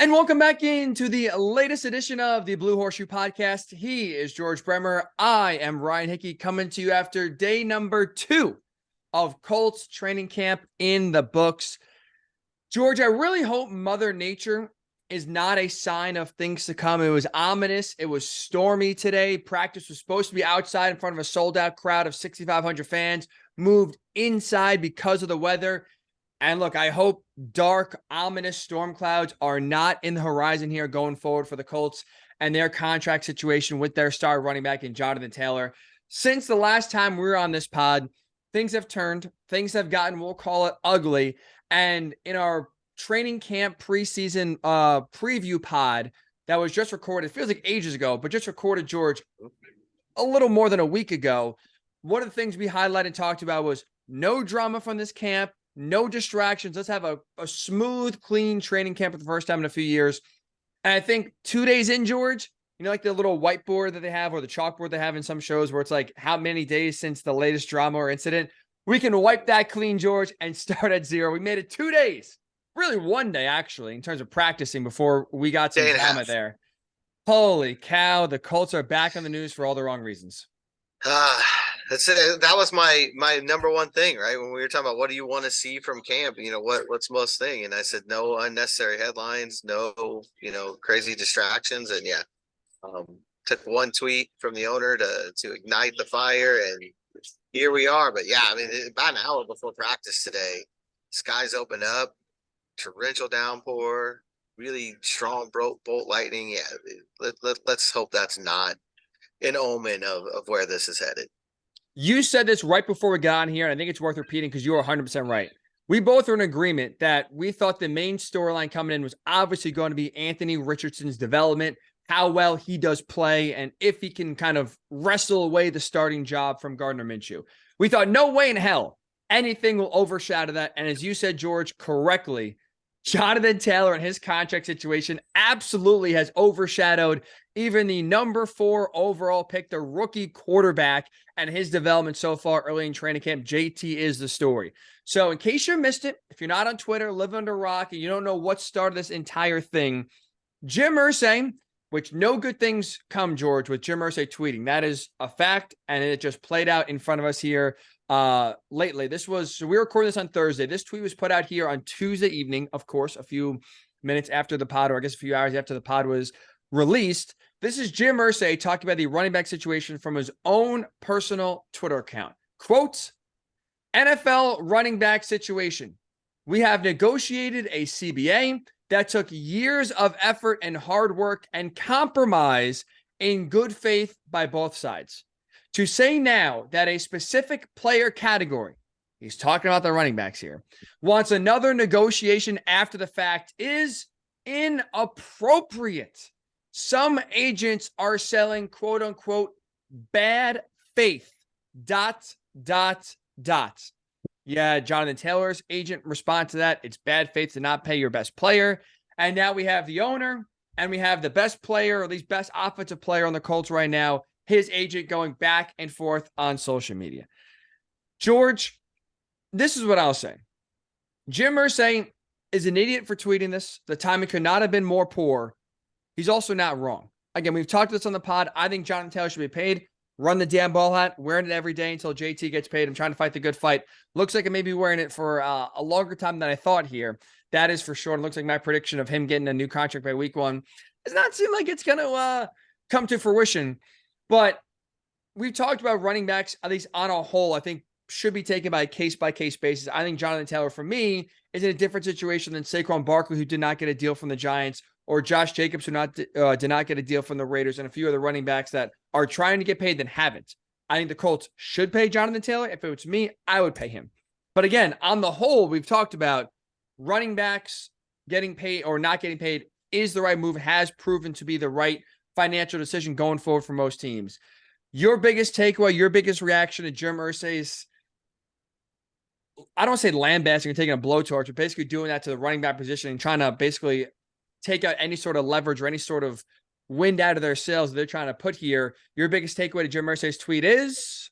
And welcome back into the latest edition of the Blue Horseshoe podcast. He is George Bremer. I am Ryan Hickey, coming to you after day number 2 of Colts training camp in the books. George, I really hope Mother Nature is not a sign of things to come. It was ominous. It was stormy today. Practice was supposed to be outside in front of a sold-out crowd of 6,500 fans, moved inside because of the weather. And look, I hope dark, ominous storm clouds are not in the horizon here going forward for the Colts and their contract situation with their star running back in Jonathan Taylor. Since the last time we were on this pod, things have turned. Things have gotten, we'll call it, ugly. And in our training camp preseason preview pod that was just recorded, it feels like ages ago, but just recorded, George, a little more than a week ago, one of the things we highlighted and talked about was no drama from this camp. No distractions. Let's have a smooth, clean training camp for the first time in a few years. And I think 2 days in, George, you know, like the little whiteboard that they have or the chalkboard they have in some shows where it's like how many days since the latest drama or incident, we can wipe that clean, George, and start at 0. We made it 2 days. Really 1 day, actually, in terms of practicing before we got some drama there. Holy cow. The Colts are back on the news for all the wrong reasons. That was my number one thing, right? When we were talking about what do you want to see from camp, you know, what's most thing. And I said, no unnecessary headlines, no, crazy distractions. And took one tweet from the owner to ignite the fire. And here we are. But yeah, I mean, about an hour before practice today, skies opened up, torrential downpour, really strong bolt lightning. Yeah. Let's hope that's not an omen of where this is headed. You said this right before we got on here, and I think it's worth repeating because you are 100% right. We both are in agreement that we thought the main storyline coming in was obviously going to be Anthony Richardson's development, how well he does play, and if he can kind of wrestle away the starting job from Gardner Minshew. We thought no way in hell anything will overshadow that. And as you said, George, correctly, Jonathan Taylor and his contract situation absolutely has overshadowed even the number 4 overall pick, the rookie quarterback, and his development so far early in training camp. JT is the story. So in case you missed it, if you're not on Twitter, live under a rock, and you don't know what started this entire thing, Jim Irsay, which no good things come, George, with Jim Irsay tweeting. That is a fact, and it just played out in front of us here lately. So we recorded this on Thursday. This tweet was put out here on Tuesday evening, of course, a few minutes after the pod, or I guess a few hours after the pod was released. This is Jim Irsay talking about the running back situation from his own personal Twitter account. Quote, NFL running back situation. We have negotiated a CBA that took years of effort and hard work and compromise in good faith by both sides. To say now that a specific player category, he's talking about the running backs here, wants another negotiation after the fact is inappropriate. Some agents are selling, quote unquote, bad faith, ... Yeah, Jonathan Taylor's agent responded to that. It's bad faith to not pay your best player. And now we have the owner and we have the best player, or at least best offensive player on the Colts right now, his agent going back and forth on social media. George, this is what I'll say. Jim Irsay is an idiot for tweeting this. The timing could not have been more poor. He's also not wrong. Again, we've talked this on the pod. I think Jonathan Taylor should be paid. Run the damn ball hat, wearing it every day until JT gets paid. I'm trying to fight the good fight. Looks like I may be wearing it for a longer time than I thought here. That is for sure. It looks like my prediction of him getting a new contract by week 1 does not seem like it's going to come to fruition. But we've talked about running backs, at least on a whole, I think should be taken by a case-by-case basis. I think Jonathan Taylor, for me, is in a different situation than Saquon Barkley, who did not get a deal from the Giants, or Josh Jacobs, who did not get a deal from the Raiders, and a few other running backs that are trying to get paid that haven't. I think the Colts should pay Jonathan Taylor. If it was me, I would pay him. But again, on the whole, we've talked about running backs getting paid or not getting paid is the right move, has proven to be the right financial decision going forward for most teams. Your biggest takeaway, your biggest reaction to Jim Irsay's, I don't say lambasting or taking a blowtorch, but basically doing that to the running back position and trying to basically take out any sort of leverage or any sort of wind out of their sails they're trying to put here. Your biggest takeaway to Jim Irsay's tweet is?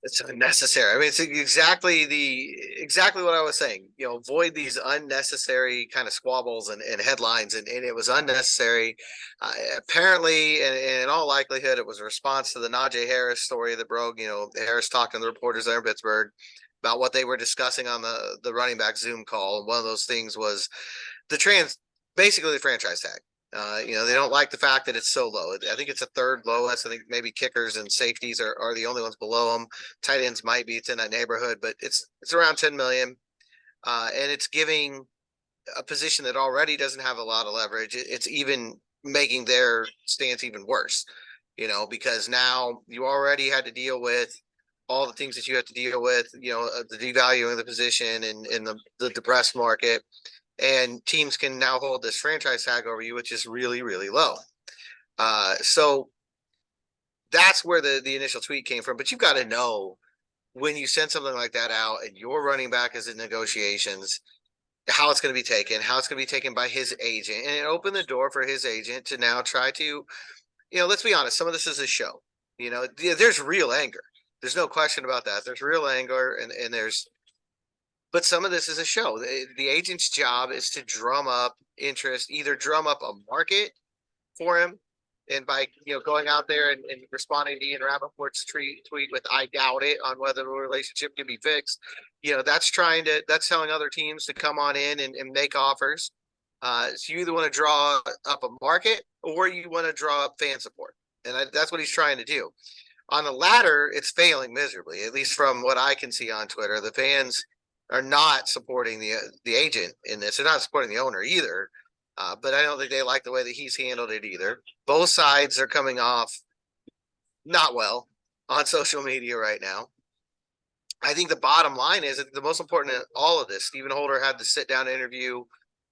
It's unnecessary. I mean, it's exactly what I was saying. Avoid these unnecessary kind of squabbles and headlines, and it was unnecessary. Apparently, and in all likelihood, it was a response to the Najee Harris story that broke. Harris talking to the reporters there in Pittsburgh about what they were discussing on the running back Zoom call, and one of those things was basically the franchise tag. They don't like the fact that it's so low. I think it's a third lowest. I think maybe kickers and safeties are the only ones below them. Tight ends might be. It's in that neighborhood, but it's around 10 million. And it's giving a position that already doesn't have a lot of leverage. It's even making their stance even worse, because now you already had to deal with all the things that you have to deal with, the devaluing the position and the depressed market. And teams can now hold this franchise tag over you, which is really, really low. So that's where the initial tweet came from. But you've got to know when you send something like that out and your running back is in negotiations, how it's going to be taken, how it's going to be taken by his agent. And it opened the door for his agent to now try to, let's be honest, some of this is a show. There's real anger. There's no question about that. There's real anger and there's, but some of this is a show. The agent's job is to drum up interest, either drum up a market for him, and by going out there and responding to Ian Rappaport's tweet with "I doubt it" on whether the relationship can be fixed. That's telling other teams to come on in and make offers. So you either want to draw up a market or you want to draw up fan support, and that's what he's trying to do. On the latter, it's failing miserably, at least from what I can see on Twitter. The fans are not supporting the agent in this. They're not supporting the owner either. But I don't think they like the way that he's handled it either. Both sides are coming off not well on social media right now. I think the bottom line is that the most important in all of this, Stephen Holder had the sit-down interview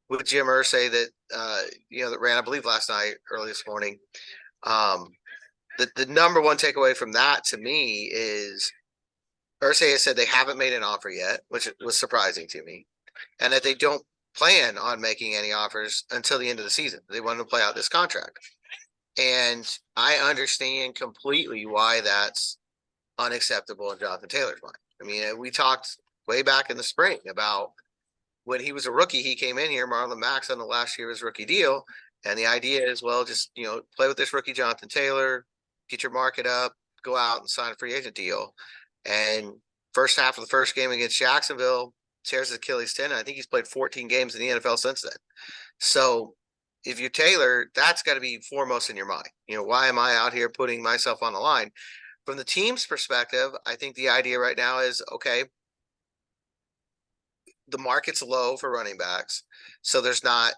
with Jim Irsay that ran, I believe, last night, early this morning. The number one takeaway from that to me is Irsay has said they haven't made an offer yet, which was surprising to me, and that they don't plan on making any offers until the end of the season. They want to play out this contract. And I understand completely why that's unacceptable in Jonathan Taylor's mind. I mean, we talked way back in the spring about when he was a rookie, he came in here, Marlon Mack's on the last year of his rookie deal. And the idea is, well, just, play with this rookie, Jonathan Taylor, get your market up, go out and sign a free agent deal. And first half of the first game against Jacksonville, tears his Achilles tendon. I think he's played 14 games in the NFL since then. So if you're Taylor, that's got to be foremost in your mind. Why am I out here putting myself on the line? From the team's perspective, I think the idea right now is, okay, the market's low for running backs. So there's not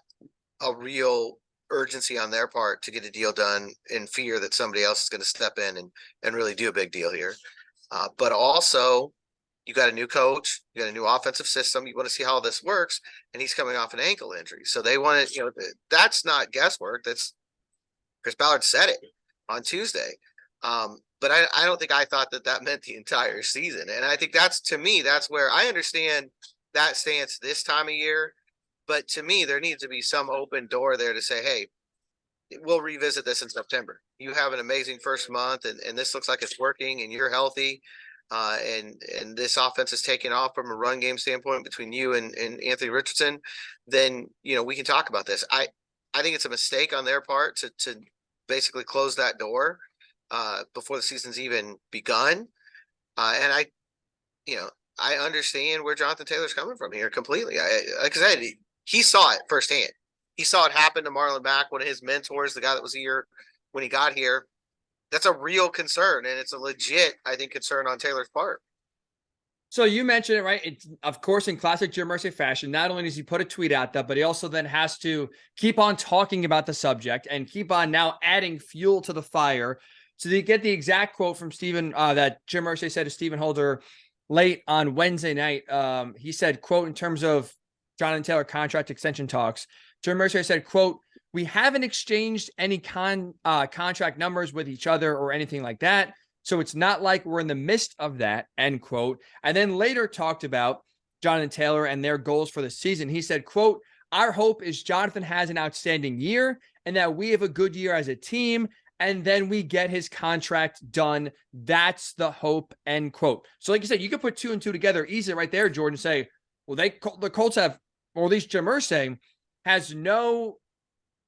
a real urgency on their part to get a deal done in fear that somebody else is going to step in and really do a big deal here. But also, you got a new coach, you got a new offensive system. You want to see how this works, and he's coming off an ankle injury. So they want to, that's not guesswork. That's Chris Ballard said it on Tuesday. But I don't think I thought that meant the entire season. And I think to me, that's where I understand that stance this time of year. But to me, there needs to be some open door there to say, hey, we'll revisit this in September. You have an amazing first month, and this looks like it's working, and you're healthy. And this offense is taking off from a run game standpoint between you and Anthony Richardson, then, we can talk about this. I think it's a mistake on their part to basically close that door before the season's even begun. And I understand where Jonathan Taylor's coming from here completely. Like I said, he saw it firsthand. He saw it happen to Marlon Mack, one of his mentors, the guy that was here when he got here. That's a real concern, and it's a legit, I think, concern on Taylor's part. So you mentioned it, right? It's, of course, in classic Jim Irsay fashion, not only does he put a tweet out there, but he also then has to keep on talking about the subject and keep on now adding fuel to the fire. So they get the exact quote from Stephen that Jim Irsay said to Stephen Holder late on Wednesday night. He said, quote, in terms of Jonathan Taylor contract extension talks, Jim Irsay said, quote, "We haven't exchanged any contract numbers with each other or anything like that. So it's not like we're in the midst of that," end quote. And then later talked about Jonathan Taylor and their goals for the season. He said, quote, "Our hope is Jonathan has an outstanding year and that we have a good year as a team and then we get his contract done. That's the hope, end quote. So like you said, you could put 2 and 2 together easy right there, Jordan, say, well, the Colts have, or at least Jim Irsay has no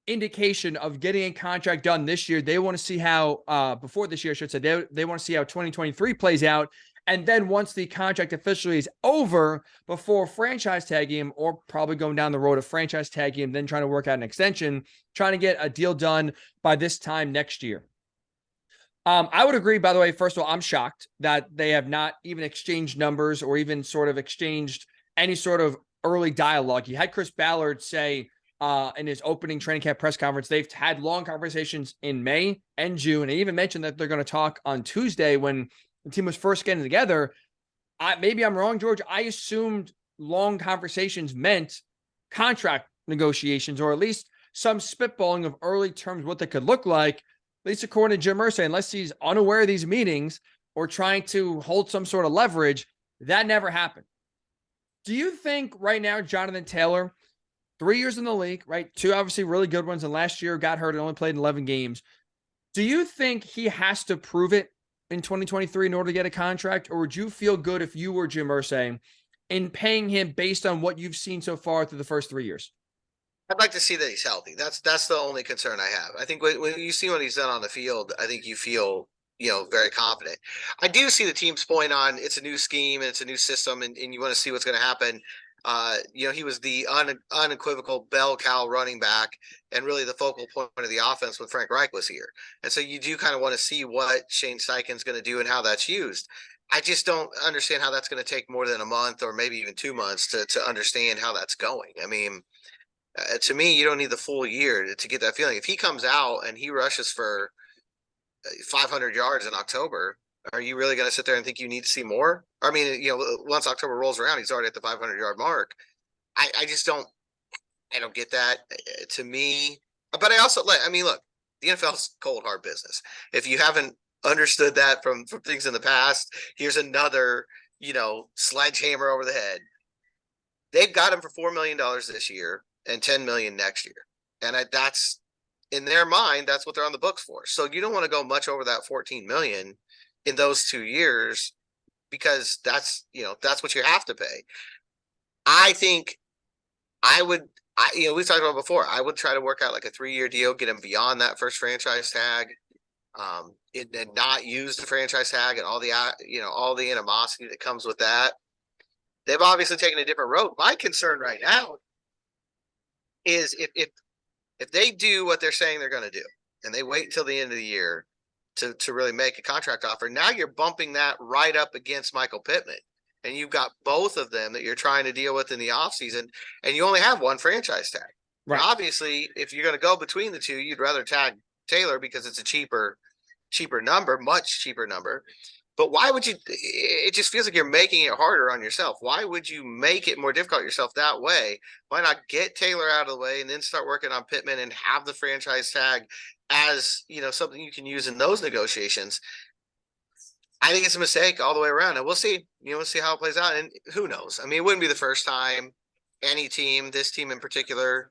indication of getting a contract done this year. They want to see how, before this year, I should say, they want to see how 2023 plays out. And then once the contract officially is over, before franchise tagging him, or probably going down the road of franchise tagging him, then trying to work out an extension, trying to get a deal done by this time next year. I would agree, by the way, first of all, I'm shocked that they have not even exchanged numbers or even sort of exchanged any sort of early dialogue. You had Chris Ballard say in his opening training camp press conference, they've had long conversations in May and June. And he even mentioned that they're going to talk on Tuesday when the team was first getting together. Maybe I'm wrong, George. I assumed long conversations meant contract negotiations, or at least some spitballing of early terms, what they could look like, at least according to Jim Irsay, unless he's unaware of these meetings or trying to hold some sort of leverage. That never happened. Do you think right now, Jonathan Taylor, 3 years in the league, right? 2 obviously really good ones, and last year got hurt and only played in 11 games. Do you think he has to prove it in 2023 in order to get a contract, or would you feel good if you were Jim Irsay in paying him based on what you've seen so far through the first 3 years? I'd like to see that he's healthy. That's the only concern I have. I think when you see what he's done on the field, I think you feel, very confident. I do see the team's point on it's a new scheme and it's a new system, and you want to see what's going to happen. He was the unequivocal bell cow running back and really the focal point of the offense when Frank Reich was here. And so you do kind of want to see what Shane Steichen's going to do and how that's used. I just don't understand how that's going to take more than a month or maybe even 2 months to understand how that's going. I mean, to me, you don't need the full year to get that feeling. If he comes out and he rushes for 500 yards in October, are you really going to sit there and think you need to see more? I mean, once October rolls around, he's already at the 500-yard mark. I just don't get that to me. But I also look, the NFL's cold hard business. If you haven't understood that from things in the past, here's another, sledgehammer over the head. They've got him for $4 million this year and $10 million next year. And that's in their mind, that's what they're on the books for. So you don't want to go much over that $14 million in those 2 years, because that's what you have to pay. I think we've talked about before, I would try to work out like a 3-year deal, get him beyond that first franchise tag, and not use the franchise tag and all the animosity that comes with that. They've obviously taken a different road. My concern right now is if they do what they're saying they're going to do, and they wait until the end of the year to really make a contract offer, now you're bumping that right up against Michael Pittman. And you've got both of them that you're trying to deal with in the offseason, and you only have one franchise tag. Right. And obviously, if you're going to go between the two, you'd rather tag Taylor because it's a cheaper number, much cheaper number. But why would you – it just feels like you're making it harder on yourself. Why would you make it more difficult yourself that way? Why not get Taylor out of the way and then start working on Pittman and have the franchise tag as, something you can use in those negotiations? I think it's a mistake all the way around. And we'll see. We'll see how it plays out. And who knows? I mean, it wouldn't be the first time any team, this team in particular,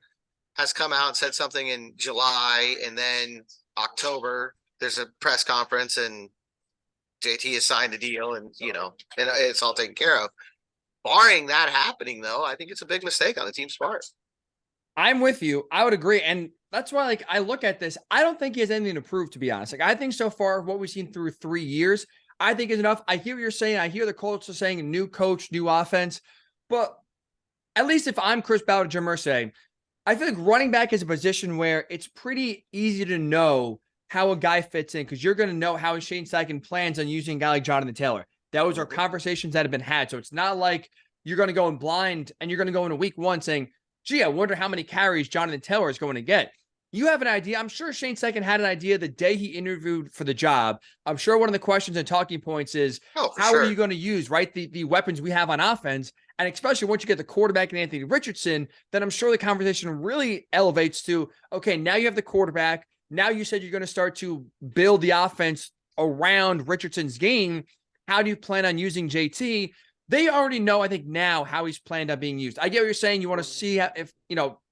has come out and said something in July, and then October there's a press conference and JT has signed a deal, and and it's all taken care of. Barring that happening, though, I think it's a big mistake on the team's part. I'm with you. I would agree. And that's why, I look at this. I don't think he has anything to prove, to be honest. I think so far what we've seen through 3 years, I think is enough. I hear what you're saying. I hear the Colts are saying new coach, new offense. But at least if I'm Chris Ballard, Jim Irsay, I feel like running back is a position where it's pretty easy to know how a guy fits in, because you're going to know how Shane Steichen plans on using a guy like Jonathan Taylor. Those are conversations that have been had. So it's not like you're going to go in blind and you're going to go into week 1 saying, gee, I wonder how many carries Jonathan Taylor is going to get. You have an idea. I'm sure Shane Steichen had an idea the day he interviewed for the job. I'm sure one of the questions and talking points is, how are you going to use, right, the weapons we have on offense? And especially once you get the quarterback and Anthony Richardson, then I'm sure the conversation really elevates to, okay, now you have the quarterback. Now you said you're going to start to build the offense around Richardson's game. How do you plan on using JT? They already know, I think, now how he's planned on being used. I get what you're saying. You want to see if,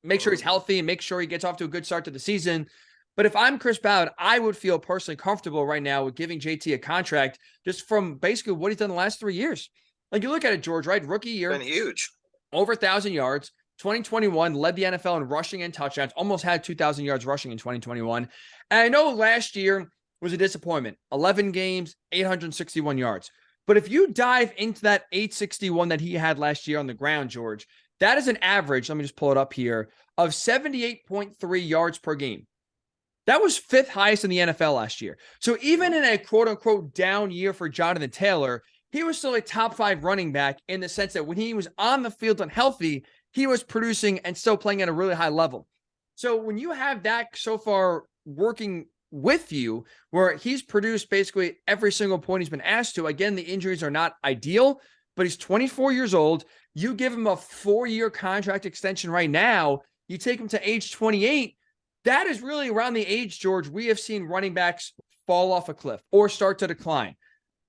make sure he's healthy and make sure he gets off to a good start to the season. But if I'm Chris Ballard, I would feel personally comfortable right now with giving JT a contract just from basically what he's done the last 3 years. Like you look at it, George, right? Rookie year, Been huge. over 1,000 yards. 2021 led the NFL in rushing and touchdowns, almost had 2,000 yards rushing in 2021. And I know last year was a disappointment. 11 games, 861 yards. But if you dive into that 861 that he had last year on the ground, George, that is an average, let me just pull it up here, of 78.3 yards per game. That was 5th highest in the NFL last year. So even in a quote-unquote down year for Jonathan Taylor, he was still a top 5 running back in the sense that when he was on the field and healthy, he was producing and still playing at a really high level. So when you have that so far working with you, where he's produced basically every single point he's been asked to, again, the injuries are not ideal, but he's 24 years old. You give him a 4-year contract extension right now, you take him to age 28, that is really around the age, George, we have seen running backs fall off a cliff or start to decline.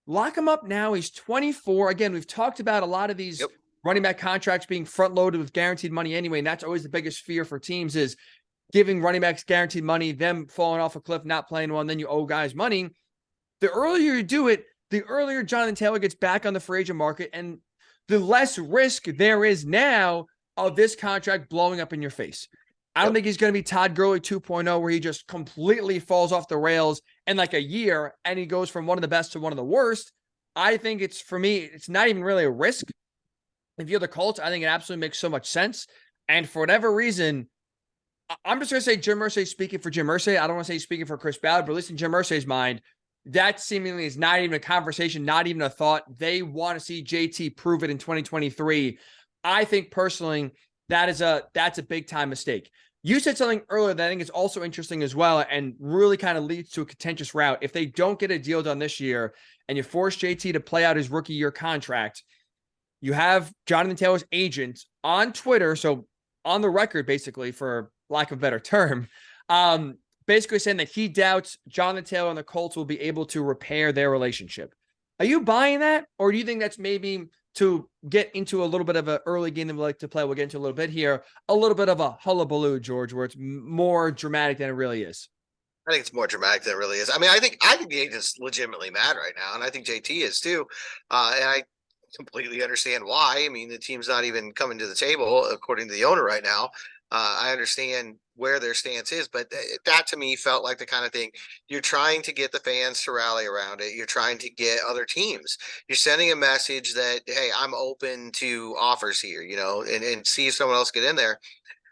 Lock him up now. He's 24. Again, we've talked about a lot of these running back contracts being front loaded with guaranteed money anyway. And that's always the biggest fear for teams is giving running backs guaranteed money, them falling off a cliff, not playing well, and then you owe guys money. The earlier you do it, the earlier Jonathan Taylor gets back on the free agent market, and the less risk there is now of this contract blowing up in your face. I don't think he's going to be Todd Gurley 2.0, where he just completely falls off the rails in like a year and he goes from one of the best to one of the worst. I think it's, for me, it's not even really a risk. If you're the Colts, I think it absolutely makes so much sense. And for whatever reason, I'm just going to say Jim Irsay speaking for Jim Irsay. I don't want to say he's speaking for Chris Ballard, but at least in Jim Irsay's mind, that seemingly is not even a conversation, not even a thought. They want to see JT prove it in 2023. I think personally, that's a big time mistake. You said something earlier that I think is also interesting as well and really kind of leads to a contentious route. If they don't get a deal done this year and you force JT to play out his rookie year contract, you have Jonathan Taylor's agent on Twitter, so on the record, basically, for lack of a better term, basically saying that he doubts Jonathan Taylor and the Colts will be able to repair their relationship. Are you buying that? Or do you think that's maybe to get into a little bit of an early game that we like to play? We'll get into a little bit here, a little bit of a hullabaloo, George, where it's more dramatic than it really is. I think it's more dramatic than it really is. I mean, I think the agent's legitimately mad right now, and I think JT is too. And I completely understand why. I mean, the team's not even coming to the table, according to the owner right now. I understand where their stance is, but that to me felt like the kind of thing you're trying to get the fans to rally around it. You're trying to get other teams. You're sending a message that, hey, I'm open to offers here, and see if someone else get in there.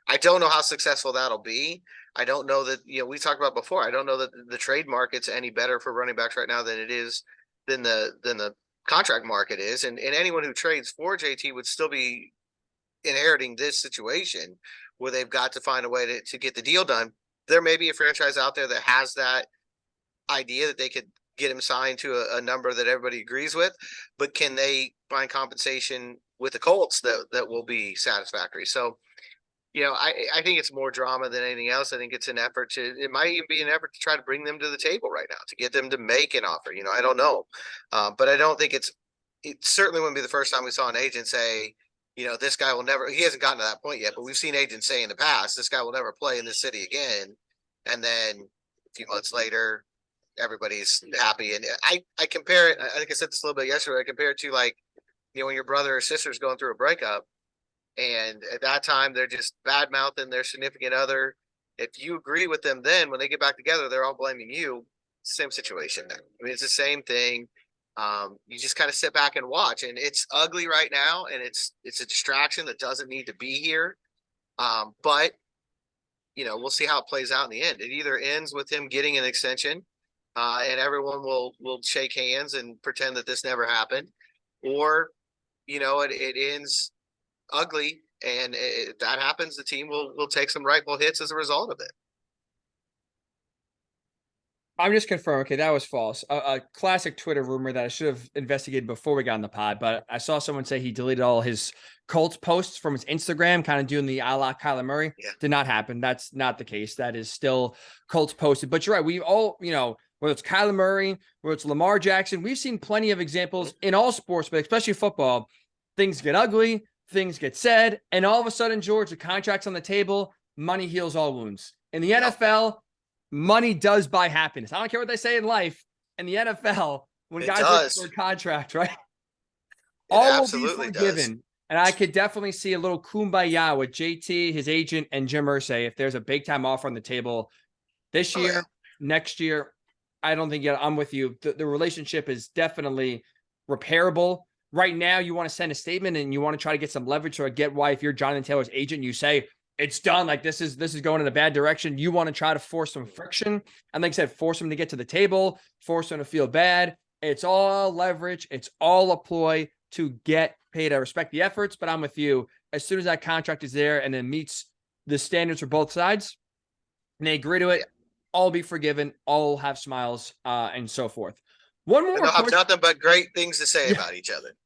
I don't know how successful that'll be. I don't know that, we talked about before. I don't know that the trade market's any better for running backs right now than it is than the contract market is. And anyone who trades for JT would still be inheriting this situation where they've got to find a way to get the deal done. There may be a franchise out there that has that idea that they could get him signed to a number that everybody agrees with, but can they find compensation with the Colts that will be satisfactory? So, I think it's more drama than anything else. I think it's it might even be an effort to try to bring them to the table right now, to get them to make an offer. I don't know. But I don't think it certainly wouldn't be the first time we saw an agent say, this guy will never, he hasn't gotten to that point yet, but we've seen agents say in the past, this guy will never play in this city again. And then a few months later, everybody's happy. And I compare it, I think I said this a little bit yesterday, I compare it to like, when your brother or sister's going through a breakup, and at that time they're just bad mouthing their significant other. If you agree with them, then when they get back together, they're all blaming you. Same situation. I mean, it's the same thing. You just kind of sit back and watch, and it's ugly right now, and it's a distraction that doesn't need to be here. But we'll see how it plays out in the end. It either ends with him getting an extension, and everyone will shake hands and pretend that this never happened, or it ends ugly, and if that happens, the team will take some rightful hits as a result of it. I'm just confirming. Okay, that was false. A classic Twitter rumor that I should have investigated before we got on the pod, but I saw someone say he deleted all his Colts posts from his Instagram, kind of doing the a la Kyler Murray. Yeah. Did not happen. That's not the case. That is still Colts posted. But you're right. We all, whether it's Kyler Murray, whether it's Lamar Jackson, we've seen plenty of examples in all sports, but especially football. Things get ugly, things get said, and all of a sudden, George, the contract's on the table, money heals all wounds. In the NFL, money does buy happiness. I don't care what they say in life. In the NFL, when It guys look does. for a contract, right? It All will be absolutely does. forgiven. And I could definitely see a little kumbaya with JT, his agent, and Jim Irsay if there's a big time offer on the table this Oh, year, yeah. next year. I don't think I'm with you. The relationship is definitely repairable. Right now, you want to send a statement and you want to try to get some leverage. So I get why if you're Jonathan Taylor's agent, you say it's done. Like this is going in a bad direction. You want to try to force some friction. And like I said, force them to get to the table, force them to feel bad. It's all leverage. It's all a ploy to get paid. I respect the efforts, but I'm with you. As soon as that contract is there and it meets the standards for both sides, and they agree to it, Yeah. all be forgiven, all have smiles, and so forth. One And more they'll have question. nothing but great things to say Yeah. about each other.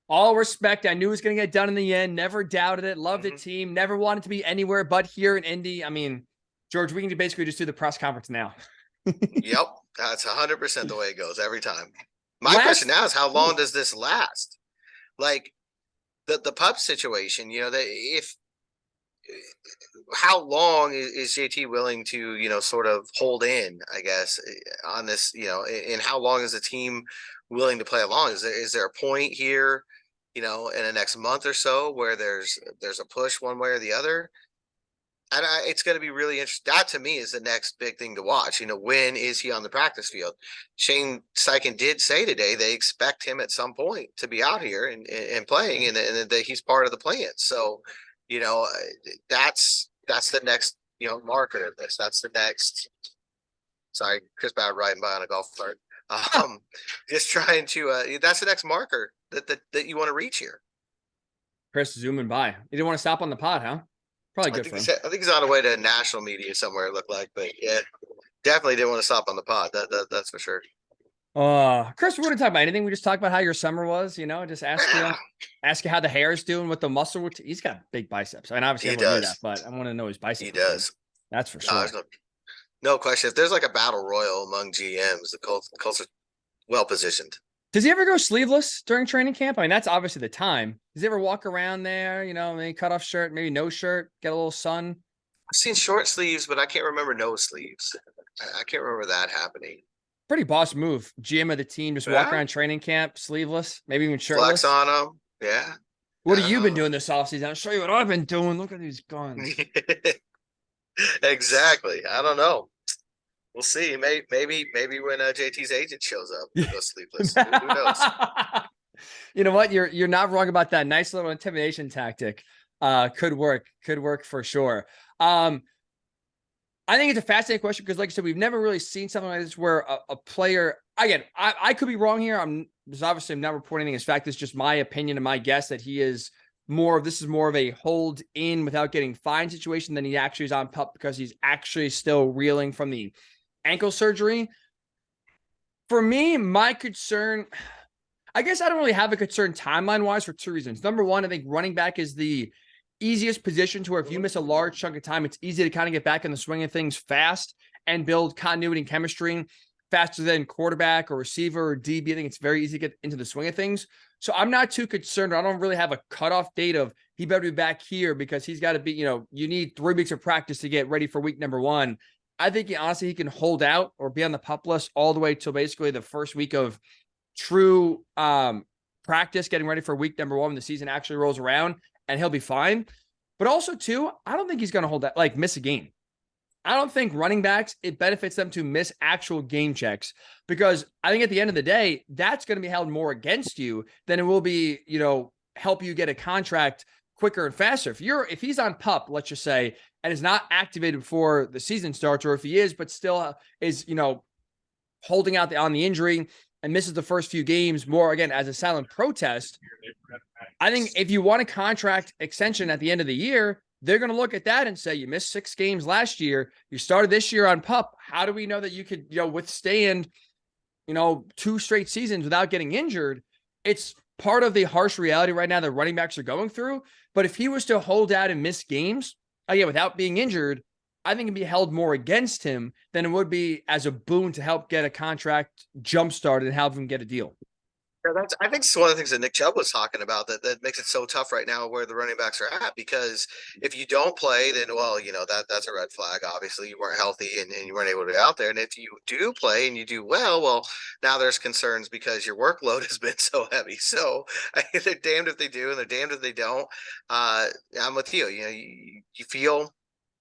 All respect. I knew it was going to get done in the end. Never doubted it. Loved the Mhm. team. Never wanted to be anywhere but here in Indy. I mean, George, we can basically just do the press conference now. Yep. That's 100% the way it goes every time. My question Last, now is how long does this last? Like the pup situation, if how long is JT willing to, sort of hold in, I guess, on this, and how long is the team willing to play along? Is there a point here, in the next month or so where there's a push one way or the other? And it's going to be really interesting. That to me is the next big thing to watch. When is he on the practice field? Shane Steichen did say today they expect him at some point to be out here and playing, and that he's part of the plan. So, that's the next marker of this. That's the next. Sorry, Chris Bauer riding by on a golf cart. Just trying to. That's the next marker that you want to reach here. Chris zooming by. You didn't want to stop on the pod, huh? Probably good for him. I think he's on the way to national media somewhere. It looked like, but yeah, definitely didn't want to stop on the pod. That's for sure. Chris, we wouldn't talk about anything. We just talked about how your summer was, just ask you how the hair is doing with the muscle. He's got big biceps. I mean, obviously He everyone knew does. that, but I want to know his biceps. He does. That's for No, sure. there's no question. If there's like a battle royal among GMs, the Colts are well positioned. Does he ever go sleeveless during training camp? I mean, that's obviously the time. Does he ever walk around there, maybe cut off shirt, maybe no shirt, get a little sun? I've seen short sleeves, but I can't remember no sleeves. I can't remember that happening. Pretty boss move. GM of the team, just walk around training camp, sleeveless, maybe even shirtless. Flex on them. Yeah. What have you been doing this offseason? I'll show you what I've been doing. Look at these guns. Exactly. I don't know. We'll see. Maybe when JT's agent shows up, he'll go sleepless. Who knows? You know what? You're not wrong about that. Nice little intimidation tactic. Could work for sure. I think it's a fascinating question because, like I said, we've never really seen something like this where a player. Again, I could be wrong here. I'm not reporting anything as fact. It's just my opinion and my guess that he is this is more of a hold in without getting fined situation than he actually is on pup because he's actually still reeling from the ankle surgery. For me, my concern, I guess I don't really have a concern timeline-wise for two reasons. Number one, I think running back is the easiest position to where if you miss a large chunk of time, it's easy to kind of get back in the swing of things fast and build continuity and chemistry faster than quarterback or receiver or DB. I think it's very easy to get into the swing of things. So I'm not too concerned. I don't really have a cutoff date of he better be back here because he's got to be, you need 3 weeks of practice to get ready for week number 1. I think honestly he can hold out or be on the pup list all the way till basically the first week of true practice, getting ready for week number 1 when the season actually rolls around, and he'll be fine. But also too, I don't think he's going to hold that, miss a game. I don't think running backs, it benefits them to miss actual game checks because I think at the end of the day, that's going to be held more against you than it will be, help you get a contract quicker and faster. If he's on pup, let's just say, and is not activated before the season starts, or if he is, but still is, holding out on the injury and misses the first few games more, again, as a silent protest, I think if you want a contract extension at the end of the year, they're going to look at that and say, you missed 6 games last year. You started this year on pup. How do we know that you could, withstand, 2 straight seasons without getting injured? It's part of the harsh reality right now that running backs are going through. But if he was to hold out and miss games, without being injured, I think it'd be held more against him than it would be as a boon to help get a contract jump started and help him get a deal. Yeah, I think it's one of the things that Nick Chubb was talking about that makes it so tough right now where the running backs are at, because if you don't play, then, well, that's a red flag. Obviously, you weren't healthy and you weren't able to be out there. And if you do play and you do well, now there's concerns because your workload has been so heavy. So they're damned if they do and they're damned if they don't. I'm with you. You feel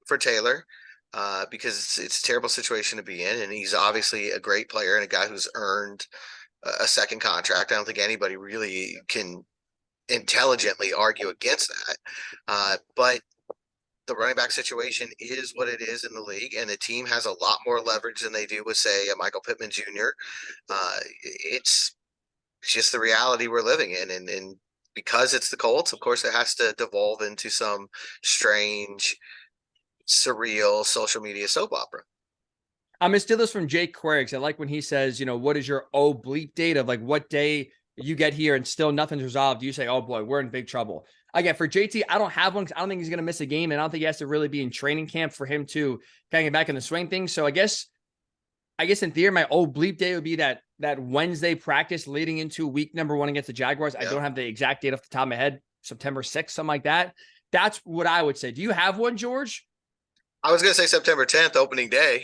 for Taylor. Because it's a terrible situation to be in, and he's obviously a great player and a guy who's earned a second contract. I don't think anybody really can intelligently argue against that. But the running back situation is what it is in the league, and the team has a lot more leverage than they do with, say, a Michael Pittman Jr. It's just the reality we're living in, and because it's the Colts, of course, it has to devolve into some strange, surreal social media soap opera. I'm going to steal this from Jake Quirks. I like when he says, what is your bleep date of like what day you get here and still nothing's resolved. You say, oh boy, we're in big trouble. Again, for JT, I don't have one because I don't think he's going to miss a game. And I don't think he has to really be in training camp for him to kind of get back in the swing thing. So I guess in theory, my bleep day would be that Wednesday practice leading into week number 1 against the Jaguars. Yeah. I don't have the exact date off the top of my head, September 6th, something like that. That's what I would say. Do you have one, George? I was going to say September 10th, opening day.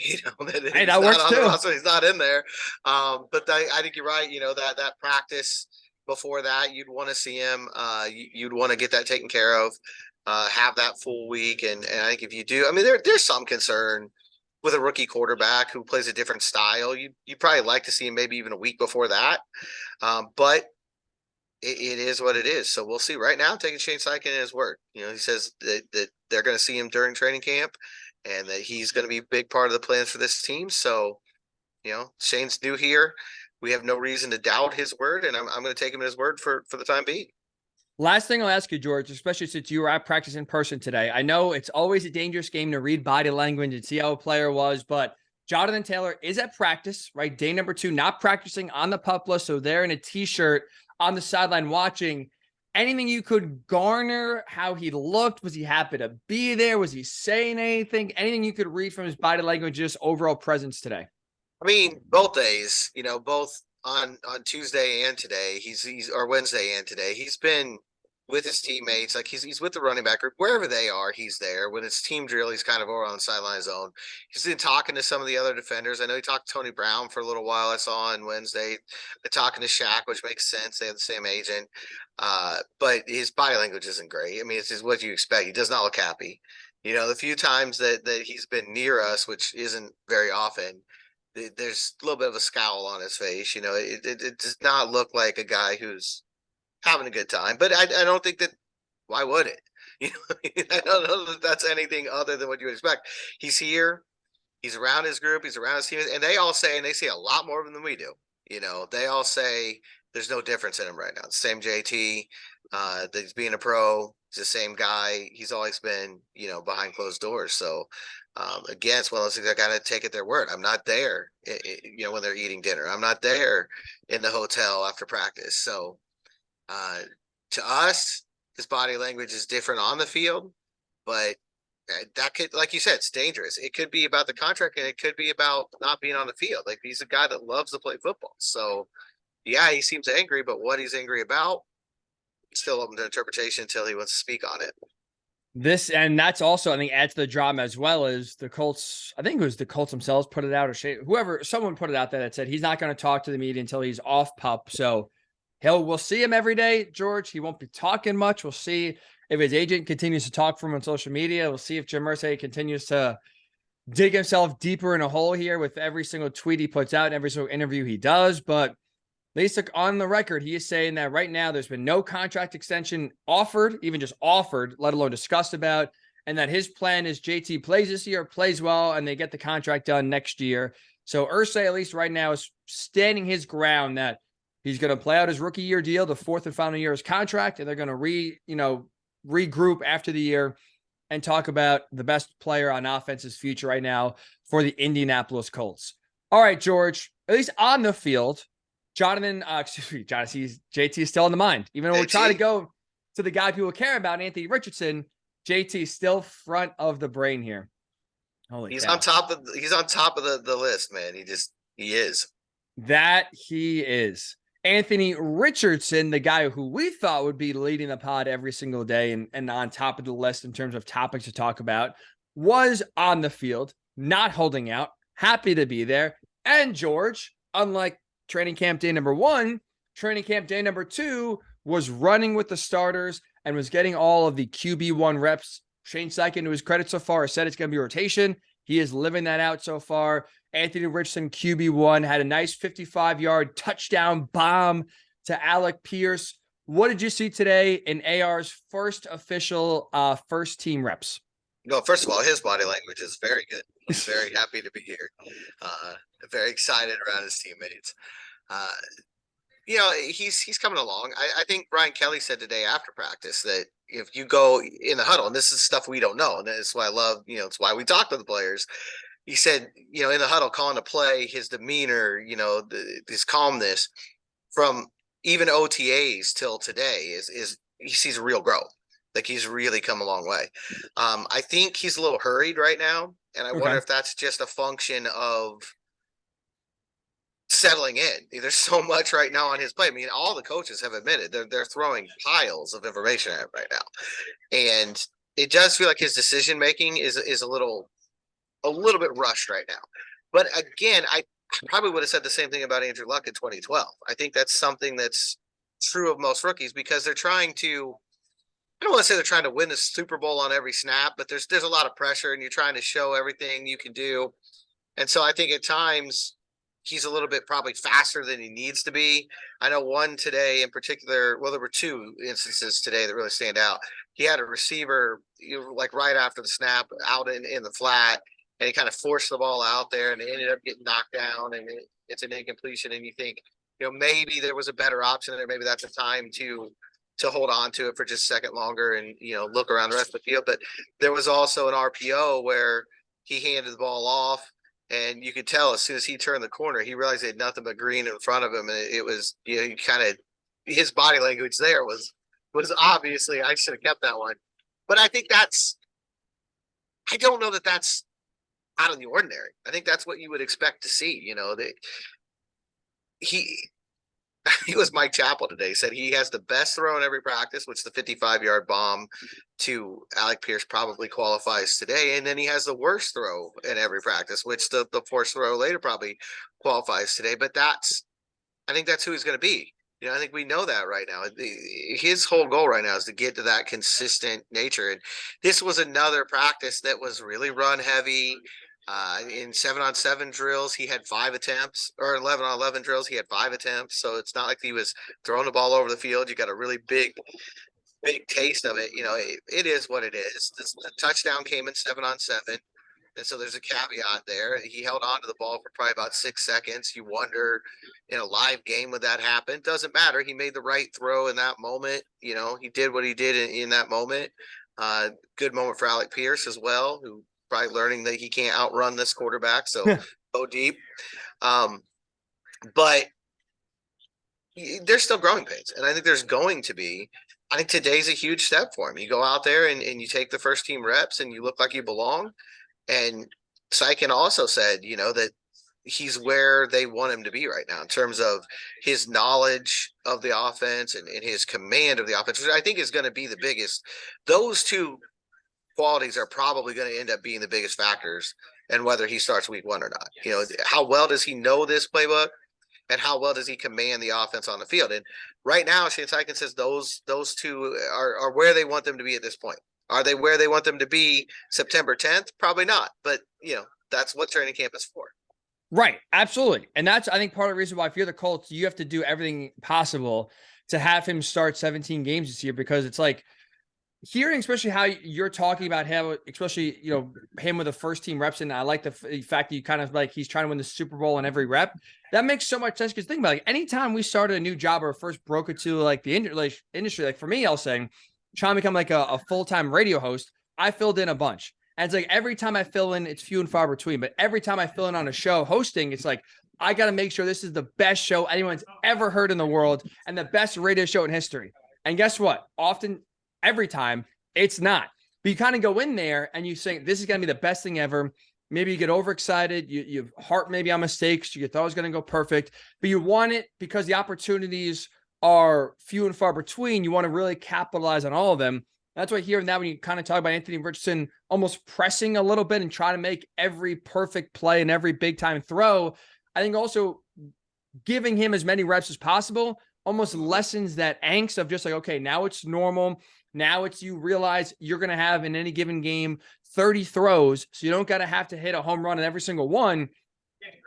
Hey, that works too. So he's not in there. But I think you're right. That practice before that, you'd want to see him. You'd want to get that taken care of. Have that full week, and I think if you do, I mean, there's some concern with a rookie quarterback who plays a different style. You probably like to see him maybe even a week before that. But it is what it is. So we'll see. Right now, I'm taking Shane Steichen at his word. He says that they're going to see him during training camp, and that he's going to be a big part of the plans for this team. So, Shane's new here. We have no reason to doubt his word, and I'm going to take him at his word for the time being. Last thing I'll ask you, George, especially since you were at practice in person today. I know it's always a dangerous game to read body language and see how a player was, but Jonathan Taylor is at practice, right? Day number 2, not practicing on the PUP list, so they're in a T-shirt on the sideline watching. Anything you could garner how he looked? Was he happy to be there? Was he saying anything? Anything you could read from his body language, just overall presence today? I mean, both days, both on Tuesday and today, he's or Wednesday and today, he's been with his teammates. Like he's with the running back group, wherever they are, he's there. When it's team drill, he's kind of over on the sideline zone. He's been talking to some of the other defenders. I know he talked to Tony Brown for a little while. I saw on Wednesday. They're talking to Shaq, which makes sense. They have the same agent. But his body language isn't great. I mean, it's just what you expect. He does not look happy. The few times that he's been near us, which isn't very often, there's a little bit of a scowl on his face. It does not look like a guy who's having a good time. But I don't think that. Why would it? I don't know that that's anything other than what you would expect. He's here. He's around his group. He's around his team, and they all say, and they see a lot more of him than we do. They all say there's no difference in him right now. It's the same JT. That he's being a pro. He's the same guy. He's always been, behind closed doors. So. Again, it's one of those things I got to take at their word. I'm not there, when they're eating dinner. I'm not there in the hotel after practice. So to us, his body language is different on the field, but that could, like you said, it's dangerous. It could be about the contract, and it could be about not being on the field. Like, he's a guy that loves to play football. So, yeah, he seems angry, but what he's angry about, still open to interpretation until he wants to speak on it. And that's also, I think, adds to the drama as well as the Colts. I think it was the Colts themselves put it out, or someone put it out there that said he's not going to talk to the media until he's off PUP. So we'll see him every day, George. He won't be talking much. We'll see if his agent continues to talk for him on social media. We'll see if Jim Irsay continues to dig himself deeper in a hole here with every single tweet he puts out and every single interview he does. But at least on the record, he is saying that right now there's been no contract extension offered, even just offered, let alone discussed about, and that his plan is JT plays this year, plays well, and they get the contract done next year. So Irsay, at least right now, is standing his ground that he's going to play out his rookie year deal, the 4th and final year of his contract, and they're going to regroup after the year and talk about the best player on offense's future right now for the Indianapolis Colts. All right, George, at least on the field, JT is still in the mind. Even though we're trying to go to the guy people care about, Anthony Richardson, JT is still front of the brain here. He's on top of the list, man. He is. That he is. Anthony Richardson, the guy who we thought would be leading the pod every single day and on top of the list in terms of topics to talk about, was on the field, not holding out, happy to be there. And George, unlike training camp day number 1, training camp day number 2 was running with the starters and was getting all of the QB1 reps. Shane Steichen, to his credit so far, has said it's going to be rotation. He is living that out so far. Anthony Richardson, QB1, had a nice 55-yard touchdown bomb to Alec Pierce. What did you see today in AR's first official first team reps? No, first of all, his body language is very good. He's very happy to be here. Very excited around his teammates. He's coming along. I think Brian Kelly said today after practice that if you go in the huddle, and this is stuff we don't know, and that's why I love, it's why we talk to the players. He said, in the huddle, calling a play, his demeanor, his calmness from even OTAs till today is he sees a real growth. Like he's really come a long way. I think he's a little hurried right now, and I wonder if that's just a function of settling in. There's so much right now on his plate. I mean, all the coaches have admitted they're throwing piles of information at him right now, and it does feel like his decision making is a little bit rushed right now. But again, I probably would have said the same thing about Andrew Luck in 2012. I think that's something that's true of most rookies because they're trying to. I don't want to say they're trying to win the Super Bowl on every snap, but there's a lot of pressure, and you're trying to show everything you can do. And so I think at times he's a little bit probably faster than he needs to be. I know one today in particular, well, there were 2 instances today that really stand out. He had a receiver, like right after the snap out in the flat, and he kind of forced the ball out there, and it ended up getting knocked down, and it's an incompletion. And you think, maybe there was a better option there. Maybe that's a time to hold on to it for just a second longer and, look around the rest of the field. But there was also an RPO where he handed the ball off, and you could tell as soon as he turned the corner, he realized he had nothing but green in front of him. And it was, he kind of, his body language there was obviously, I should have kept that one. But I think I don't know that that's out of the ordinary. I think that's what you would expect to see, that he was Mike Chappell today. He said he has the best throw in every practice, which the 55-yard bomb to Alec Pierce probably qualifies today. And then he has the worst throw in every practice, which the forced throw later probably qualifies today. But I think that's who he's going to be. I think we know that right now. His whole goal right now is to get to that consistent nature. And this was another practice that was really run heavy. In 7-on-7 drills, he had 5 attempts, or 11-on-11 drills, he had 5 attempts. So it's not like he was throwing the ball over the field. You got a really big taste of it. It is what it is. The touchdown came in 7-on-7. And so there's a caveat there. He held on to the ball for probably about 6 seconds. You wonder in a live game, would that happen? Doesn't matter. He made the right throw in that moment. He did what he did in that moment. Good moment for Alec Pierce as well, who probably learning that he can't outrun this quarterback. So go deep. But there's still growing pains. And I think there's going to be. I think today's a huge step for him. You go out there and you take the first team reps and you look like you belong. And Steichen also said, that he's where they want him to be right now in terms of his knowledge of the offense and his command of the offense, which I think is going to be the biggest. Those 2 qualities are probably going to end up being the biggest factors and whether he starts week 1 or not. How well does he know this playbook and how well does he command the offense on the field? And right now, Shane Steichen says those 2 are where they want them to be at this point. Are they where they want them to be September 10th? Probably not. But, that's what training camp is for. Right. Absolutely. And that's, I think, part of the reason why if you're the Colts, you have to do everything possible to have him start 17 games this year, because it's like, hearing especially how you're talking about him, especially, him with the first team reps. And I like the fact that you kind of like, he's trying to win the Super Bowl in every rep. That makes so much sense. Cause think about it, like anytime we started a new job or first broke it to like the industry, like for me, I was saying, trying to become like a full-time radio host, I filled in a bunch. And it's like, every time I fill in, it's few and far between, but every time I fill in on a show hosting, it's like, I got to make sure this is the best show anyone's ever heard in the world and the best radio show in history. And guess what? Often, every time it's not, but you kind of go in there and you say, this is going to be the best thing ever. maybe you get overexcited. You heart maybe on mistakes. You thought it was going to go perfect, but you want it because the opportunities are few and far between. You want to really capitalize on all of them. That's why here and now, when you kind of talk about Anthony Richardson almost pressing a little bit and trying to make every perfect play and every big time throw, I think also giving him as many reps as possible almost lessens that angst of just like, okay, now it's normal. Now it's, you realize you're going to have in any given game 30 throws. So you don't got to have to hit a home run in every single one.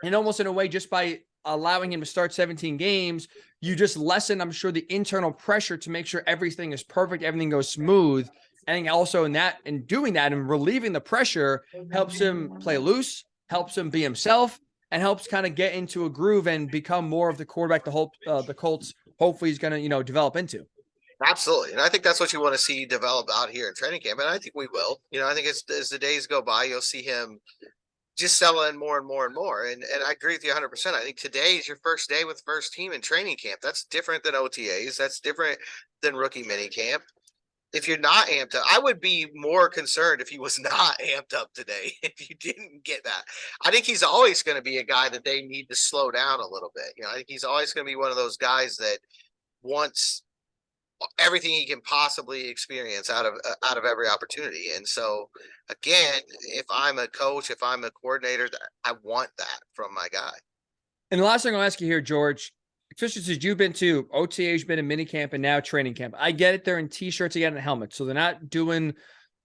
And almost in a way, just by allowing him to start 17 games, you just lessen, I'm sure, the internal pressure to make sure everything is perfect, everything goes smooth. And also in doing that and relieving the pressure helps him play loose, helps him be himself, and helps kind of get into a groove and become more of the quarterback the Colts hopefully is going to, develop into. Absolutely. And I think that's what you want to see develop out here in training camp. And I think we will. I think as the days go by, you'll see him just selling more and more and more. And I agree with you 100%. I think today is your first day with first team in training camp. That's different than OTAs. That's different than rookie mini camp. If you're not amped up, I would be more concerned if he was not amped up today, if you didn't get that. I think he's always going to be a guy that they need to slow down a little bit. I think he's always going to be one of those guys that wants everything he can possibly experience out of every opportunity. And so again, if I'm a coach, if I'm a coordinator, I want that from my guy. And the last thing I'll ask you here, George, especially since you've been to OTA's, been in mini camp and now training camp. I get it. They're in t-shirts again and helmets. So they're not doing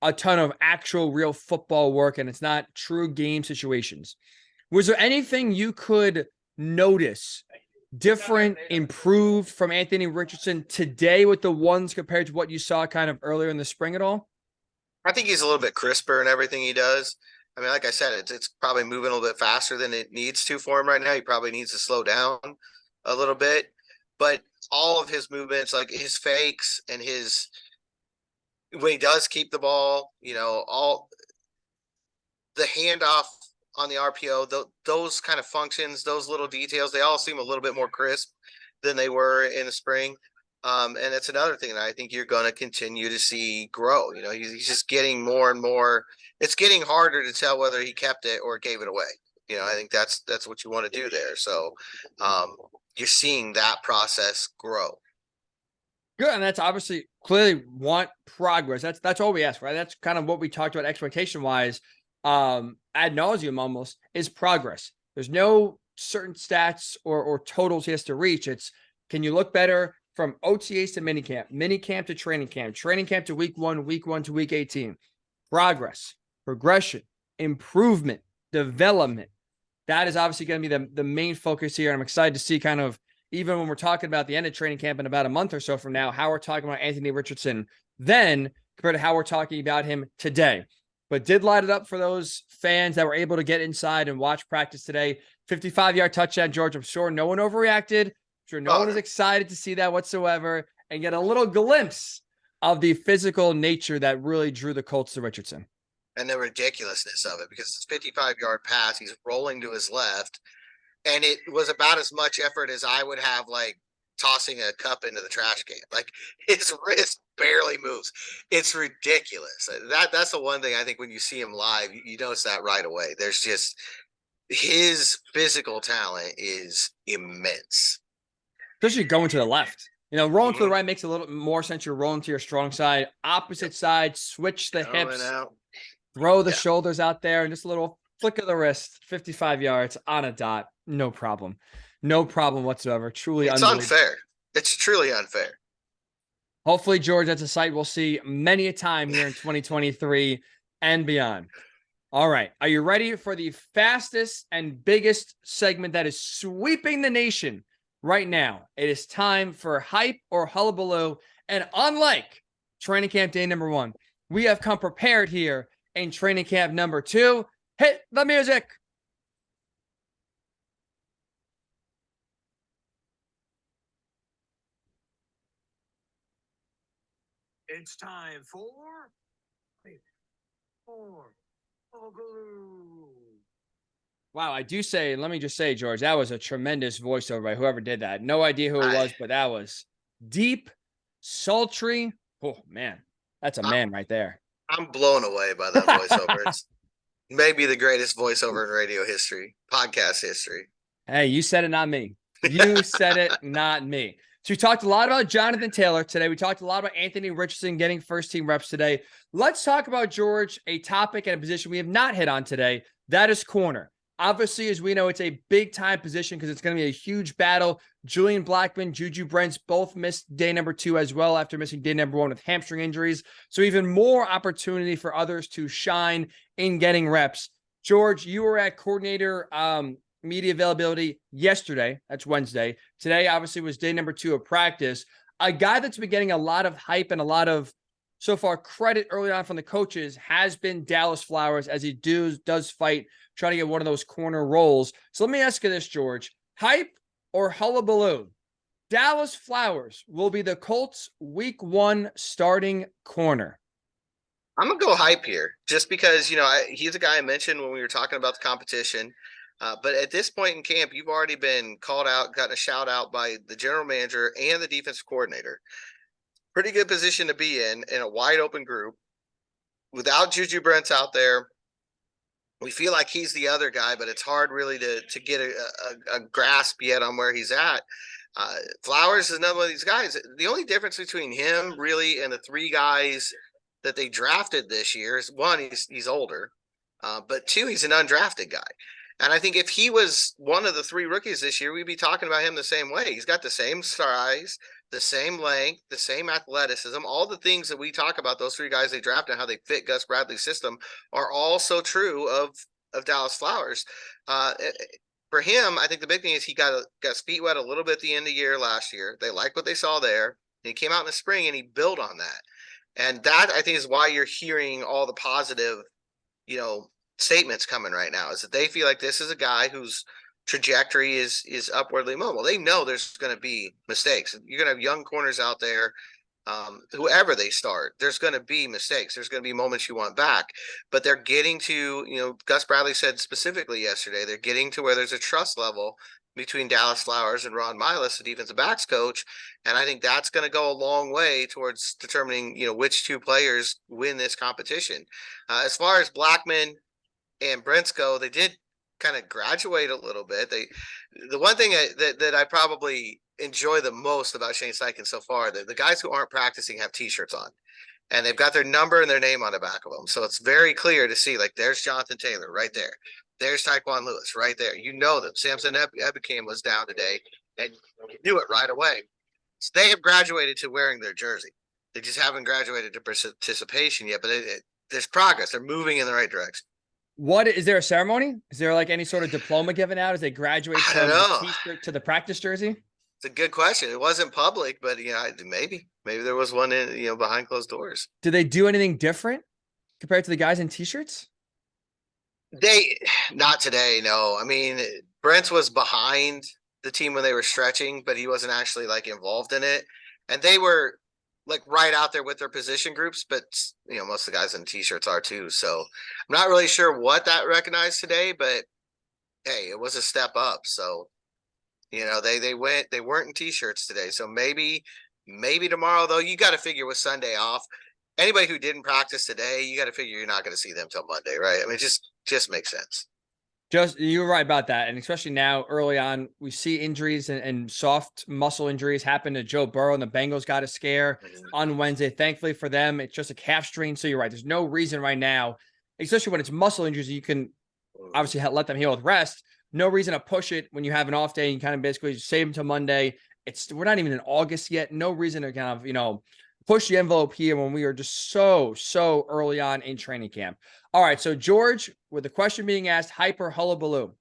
a ton of actual real football work and it's not true game situations. Was there anything you could notice different, improved from Anthony Richardson today with the ones compared to what you saw kind of earlier in the spring at all? I think he's a little bit crisper in everything he does. I mean, like I said, it's probably moving a little bit faster than it needs to for him right now. He probably needs to slow down a little bit, but all of his movements, like his fakes and when he does keep the ball, all the handoff on the RPO, those kind of functions, those little details, they all seem a little bit more crisp than they were in the spring. And it's another thing that I think you're going to continue to see grow. He's just getting more and more. It's getting harder to tell whether he kept it or gave it away. I think that's what you want to do there. So you're seeing that process grow. Good. And that's obviously clearly want progress. That's all we ask, right? That's kind of what we talked about expectation wise. Ad nauseum almost is progress. There's no certain stats or totals he has to reach. It's, can you look better from OTAs to minicamp to training camp to week 1 to week 18, progress, progression, improvement, development. That is obviously going to be the main focus here. And I'm excited to see kind of, even when we're talking about the end of training camp in about a month or so from now, how we're talking about Anthony Richardson then compared to how we're talking about him today. But did light it up for those fans that were able to get inside and watch practice today. 55-yard touchdown, George. I'm sure no one overreacted. I'm sure no one is excited to see that whatsoever and get a little glimpse of the physical nature that really drew the Colts to Richardson. And the ridiculousness of it, because it's a 55-yard pass. He's rolling to his left. And it was about as much effort as I would have, like, tossing a cup into the trash can. Like, his wrist barely moves. It's ridiculous. That's the one thing I think when you see him live, you notice that right away. There's just, his physical talent is immense. Especially going to the left. Rolling to the right makes a little more sense. You're rolling to your strong side. Opposite side, switch the hips, throw the shoulders out there, and just a little flick of the wrist, 55 yards on a dot. No problem. No problem whatsoever. Truly it's unfair. It's truly unfair. Hopefully, George, that's a sight we'll see many a time here in 2023 and beyond. All right. Are you ready for the fastest and biggest segment that is sweeping the nation right now? It is time for Hype or Hullabaloo. And unlike training camp day number 1, we have come prepared here in training camp number 2. Hit the music. It's time for Hullabaloo. Wow, I do say, let me just say, George, that was a tremendous voiceover by whoever did that. No idea who it was, but that was deep, sultry. Oh, man, that's a man right there. I'm blown away by that voiceover. maybe the greatest voiceover in radio history, podcast history. Hey, you said it, not me. You said it, not me. So we talked a lot about Jonathan Taylor today. We talked a lot about Anthony Richardson getting first-team reps today. Let's talk about, George, a topic and a position we have not hit on today. That is corner. Obviously, as we know, it's a big-time position because it's going to be a huge battle. Julian Blackmon, Juju Brents both missed day number 2 as well after missing day number 1 with hamstring injuries. So even more opportunity for others to shine in getting reps. George, you were at coordinator media availability yesterday. That's Wednesday. Today, obviously, was day number 2 of practice. A guy that's been getting a lot of hype and a lot of, so far, credit early on from the coaches has been Dallas Flowers, as he does fight, trying to get one of those corner roles. So let me ask you this, George. Hype or hullabaloo? Dallas Flowers will be the Colts' Week 1 starting corner. I'm going to go hype here just because, he's a guy I mentioned when we were talking about the competition. But at this point in camp, you've already been called out, gotten a shout out by the general manager and the defensive coordinator. Pretty good position to be in a wide open group. Without Juju Brents out there, we feel like he's the other guy, but it's hard really to get a grasp yet on where he's at. Flowers is another one of these guys. The only difference between him really and the 3 guys that they drafted this year is, 1, he's older, but 2, he's an undrafted guy. And I think if he was one of the 3 rookies this year, we'd be talking about him the same way. He's got the same size, the same length, the same athleticism. All the things that we talk about, those 3 guys they drafted and how they fit Gus Bradley's system, are also true of Dallas Flowers. For him, I think the big thing is he got his feet wet a little bit at the end of the year last year. They liked what they saw there. And he came out in the spring and he built on that. And that, I think, is why you're hearing all the positive, statements coming right now, is that they feel like this is a guy whose trajectory is upwardly mobile. They know there's going to be mistakes. You're going to have young corners out there. Whoever they start, there's going to be mistakes. There's going to be moments you want back, but they're getting to, Gus Bradley said specifically yesterday, they're getting to where there's a trust level between Dallas Flowers and Ron Miles, the defensive backs coach. And I think that's going to go a long way towards determining, which 2 players win this competition. As far as Blackmon and Brents go, they did kind of graduate a little bit. The one thing that I probably enjoy the most about Shane Steichen so far, the guys who aren't practicing have T-shirts on, and they've got their number and their name on the back of them. So it's very clear to see, like, there's Jonathan Taylor right there. There's Tyquan Lewis right there. Them. Samson Ebukam was down today, and you knew it right away. So they have graduated to wearing their jersey. They just haven't graduated to participation yet, but there's progress. They're moving in the right direction. What is there a ceremony? Is there like any sort of diploma given out as they graduate from the T-shirt to the practice jersey? It's a good question. It wasn't public, but maybe there was one in behind closed doors. Do they do anything different compared to the guys in T-shirts? Not today. No, I mean, Brents was behind the team when they were stretching, but he wasn't actually like involved in it. And they were like right out there with their position groups, but most of the guys in T-shirts are too. So I'm not really sure what that recognized today, but hey, it was a step up. So, they weren't in T-shirts today. So maybe tomorrow, though, you got to figure with Sunday off, anybody who didn't practice today, you got to figure you're not going to see them till Monday, right? I mean, it just makes sense. You're right about that. And especially now early on, we see injuries and soft muscle injuries happen to Joe Burrow, and the Bengals got a scare on Wednesday. Thankfully for them, it's just a calf strain. So you're right. There's no reason right now, especially when it's muscle injuries, you can obviously let them heal with rest. No reason to push it when you have an off day. You kind of basically save them till Monday. We're not even in August yet. No reason to kind of, push the envelope here when we are just so early on in training camp. All right, so George, with the question being asked, hyper hullabaloo.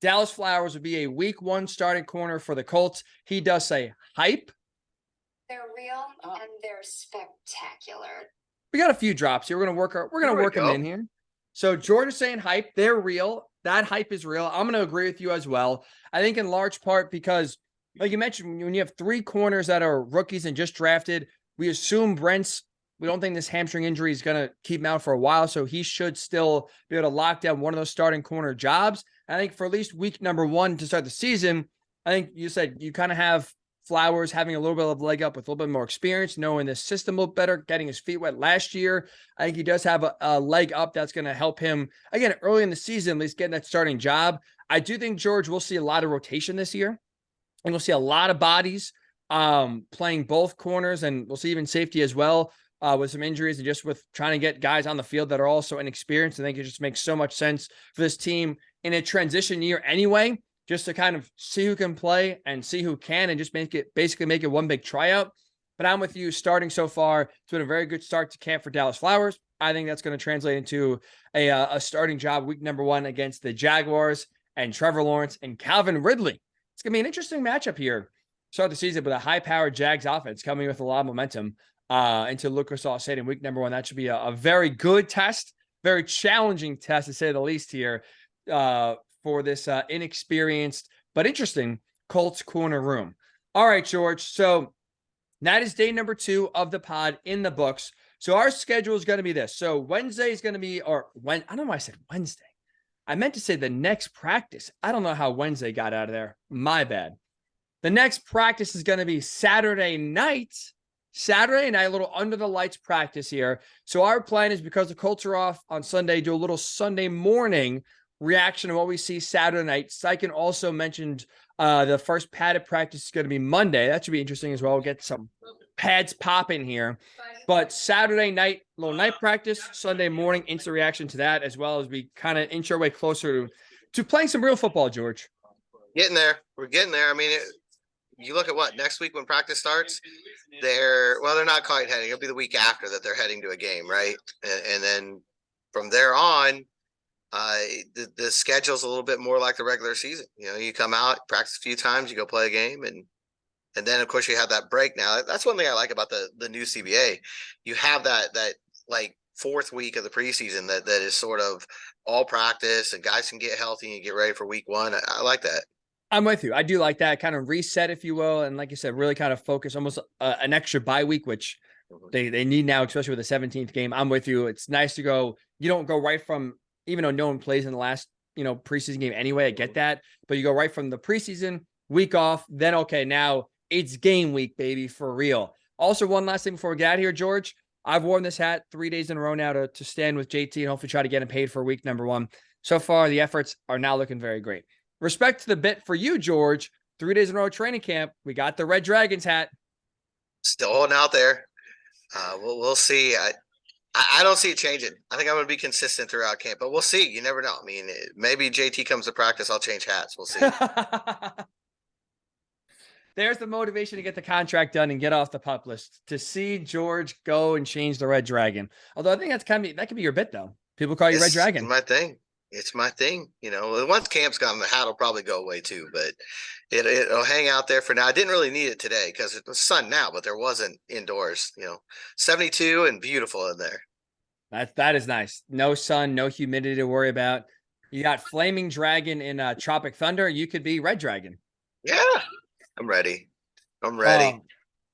Dallas Flowers would be a Week 1 starting corner for the Colts. He does say hype. They're real and they're spectacular. We got a few drops here. We're gonna work them in here. So George is saying hype. They're real. That hype is real. I'm gonna agree with you as well. I think in large part because, like you mentioned, when you have 3 corners that are rookies and just drafted, we assume Brent's, we don't think this hamstring injury is going to keep him out for a while, so he should still be able to lock down one of those starting corner jobs. And I think for at least week number 1 to start the season, I think you said you kind of have Flowers having a little bit of leg up with a little bit more experience, knowing the system a little better, getting his feet wet last year. I think he does have a leg up that's going to help him, again, early in the season, at least getting that starting job. I do think, George, we'll see a lot of rotation this year, and we'll see a lot of bodies playing both corners, and we'll see even safety as well with some injuries and just with trying to get guys on the field that are also inexperienced. I think it just makes so much sense for this team in a transition year anyway, just to kind of see who can play and see who can and just basically make it one big tryout. But I'm with you starting so far. It's been a very good start to camp for Dallas Flowers. I think that's going to translate into a starting job week number 1 against the Jaguars and Trevor Lawrence and Calvin Ridley. It's going to be an interesting matchup here. Start the season with a high-powered Jags offense coming with a lot of momentum into Lucas Oil Stadium week number 1. That should be a very good test, very challenging test to say the least here. For this inexperienced but interesting Colts corner room. All right, George. So that is day number 2 of the pod in the books. So our schedule is going to be this. So Wednesday is going to be, I don't know why I said Wednesday. I meant to say the next practice. I don't know how Wednesday got out of there. My bad. The next practice is going to be Saturday night. Saturday night, a little under the lights practice here. So our plan is, because the Colts are off on Sunday, do a little Sunday morning reaction to what we see Saturday night. Sykin also mentioned the first padded practice is going to be Monday. That should be interesting as well. We'll get some pads popping here. But Saturday night, little night practice, Sunday morning, instant reaction to that, as well as we kind of inch our way closer to playing some real football, George. Getting there. We're getting there. I mean, you look at what next week when practice starts, they're not quite heading. It'll be the week after that they're heading to a game, right? And then from there on, the schedule's a little bit more like the regular season. You come out, practice a few times, you go play a game, and then of course you have that break. Now that's one thing I like about the new CBA. You have that like 4th week of the preseason that is sort of all practice, and guys can get healthy and get ready for week 1. I like that. I'm with you. I do like that kind of reset, if you will. And like you said, really kind of focus almost an extra bye week, which they need now, especially with the 17th game. I'm with you. It's nice to go. You don't go right from, even though no one plays in the last, preseason game anyway, I get that. But you go right from the preseason, week off, then, okay, now it's game week, baby, for real. Also, one last thing before we get out of here, George. I've worn this hat 3 days in a row now to stand with JT and hopefully try to get him paid for week number 1. So far, the efforts are now looking very great. Respect to the bit for you, George. 3 days in a row training camp. We got the Red Dragons hat. Still holding out there. We'll see. I don't see it changing. I think I'm going to be consistent throughout camp, but we'll see. You never know. I mean, maybe JT comes to practice, I'll change hats. We'll see. There's the motivation to get the contract done and get off the pup list, to see George go and change the Red Dragon. Although I think that could be your bit, though. People call you Red Dragon. It's my thing. Once camp's gone, the hat will probably go away too, but it'll hang out there for now. I didn't really need it today because it's sun now, but there wasn't indoors, 72 and beautiful in there. That is nice. No sun, no humidity to worry about. You got Flaming Dragon in Tropic Thunder. You could be Red Dragon. Yeah, I'm ready.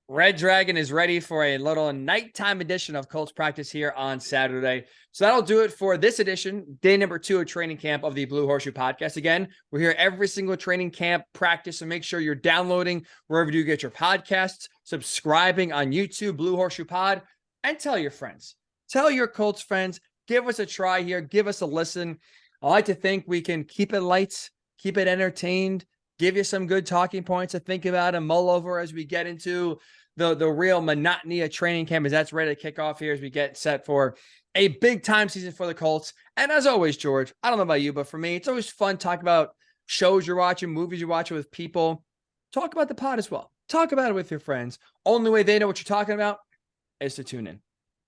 Red Dragon is ready for a little nighttime edition of Colts practice here on Saturday. So that'll do it for this edition, day number 2 of training camp of the Blue Horseshoe podcast. Again, we're here every single training camp practice, so make sure you're downloading wherever you get your podcasts, subscribing on YouTube, Blue Horseshoe Pod, and tell your friends. Tell your Colts friends, give us a try here, give us a listen. I like to think we can keep it light, keep it entertained, give you some good talking points to think about and mull over as we get into the real monotony of training camp, as that's ready to kick off here as we get set for a big time season for the Colts. And as always, George, I don't know about you, but for me, it's always fun talking about shows you're watching, movies you're watching with people. Talk about the pod as well. Talk about it with your friends. Only way they know what you're talking about is to tune in.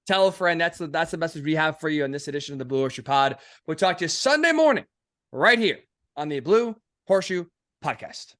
Tell a friend. That's the message we have for you on this edition of the Blue Horseshoe Pod. We'll talk to you Sunday morning right here on the Blue Horseshoe Podcast.